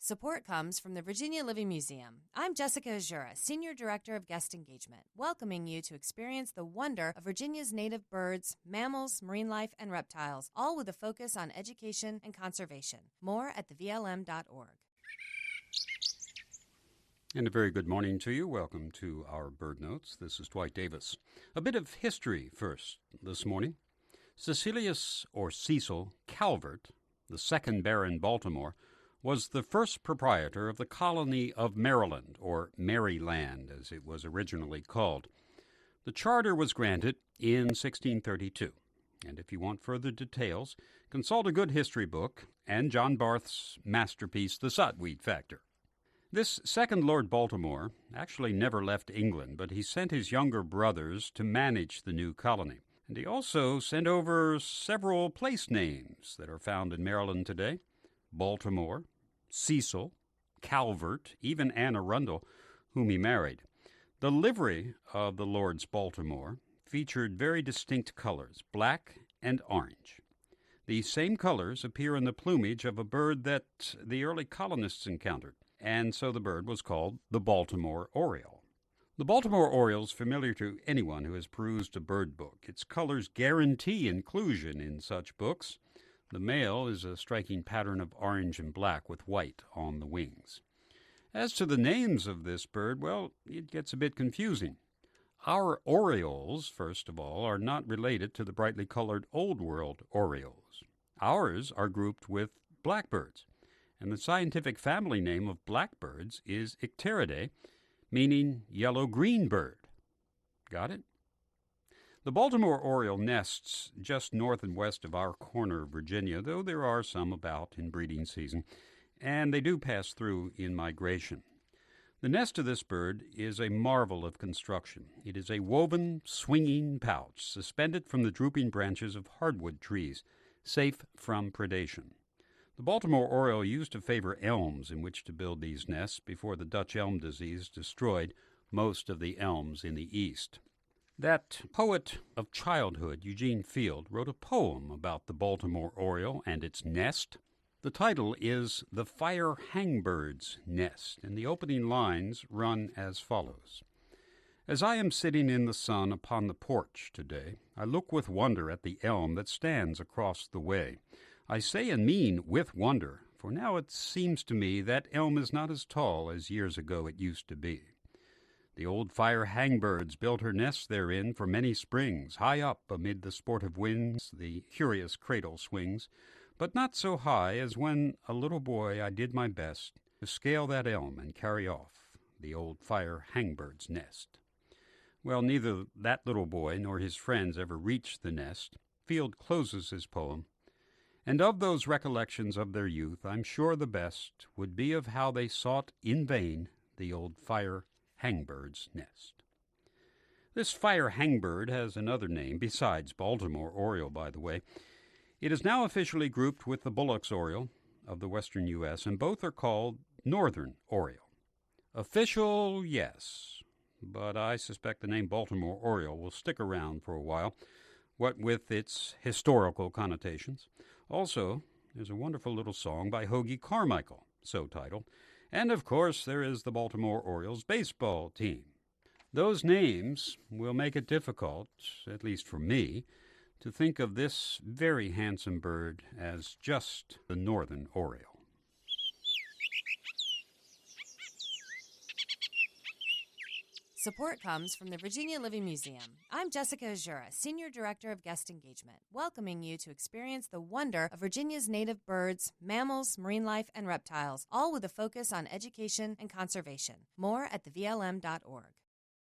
Support comes from the Virginia Living Museum. I'm Jessica Azura, Senior Director of Guest Engagement, welcoming you to experience the wonder of Virginia's native birds, mammals, marine life, and reptiles, all with a focus on education and conservation. More at thevlm.org. And a very good morning to you. Welcome to our Bird Notes. This is Dwight Davis. A bit of history first this morning. Cecilius, or Cecil, Calvert, the second Baron Baltimore, was the first proprietor of the colony of Maryland, or Maryland, as it was originally called. The charter was granted in 1632, and if you want further details, consult a good history book and John Barth's masterpiece, The Sotweed Factor. This second Lord Baltimore actually never left England, but he sent his younger brothers to manage the new colony. And he also sent over several place names that are found in Maryland today: Baltimore, Cecil, Calvert, even Anne Arundel, whom he married. The livery of the Lords Baltimore featured very distinct colors, black and orange. These same colors appear in the plumage of a bird that the early colonists encountered, and so the bird was called the Baltimore Oriole. The Baltimore Oriole is familiar to anyone who has perused a bird book. Its colors guarantee inclusion in such books. The male is a striking pattern of orange and black with white on the wings. As to the names of this bird, well, it gets a bit confusing. Our orioles, first of all, are not related to the brightly colored Old World orioles. Ours are grouped with blackbirds, and the scientific family name of blackbirds is Icteridae, meaning yellow-green bird. Got it? The Baltimore Oriole nests just north and west of our corner of Virginia, though there are some about in breeding season, and they do pass through in migration. The nest of this bird is a marvel of construction. It is a woven, swinging pouch suspended from the drooping branches of hardwood trees, safe from predation. The Baltimore Oriole used to favor elms in which to build these nests before the Dutch elm disease destroyed most of the elms in the east. That poet of childhood, Eugene Field, wrote a poem about the Baltimore Oriole and its nest. The title is The Fire Hangbird's Nest, and the opening lines run as follows. As I am sitting in the sun upon the porch today, I look with wonder at the elm that stands across the way. I say and mean with wonder, for now it seems to me that elm is not as tall as years ago it used to be. The old fire hangbirds built her nests therein for many springs. High up amid the sportive winds the curious cradle swings, but not so high as when a little boy I did my best to scale that elm and carry off the old fire hangbird's nest. Well, neither that little boy nor his friends ever reached the nest. Field closes his poem, and of those recollections of their youth, I'm sure the best would be of how they sought in vain the old fire hangbird's nest. This fire hangbird has another name besides Baltimore Oriole, by the way. It is now officially grouped with the Bullock's Oriole of the western U.S., and both are called Northern Oriole. Official, yes, but I suspect the name Baltimore Oriole will stick around for a while, what with its historical connotations. Also, there's a wonderful little song by Hoagy Carmichael, so titled, and of course there is the Baltimore Orioles baseball team. Those names will make it difficult, at least for me, to think of this very handsome bird as just the Northern Oriole. Support comes from the Virginia Living Museum. I'm Jessica Azura, Senior Director of Guest Engagement, welcoming you to experience the wonder of Virginia's native birds, mammals, marine life, and reptiles, all with a focus on education and conservation. More at thevlm.org.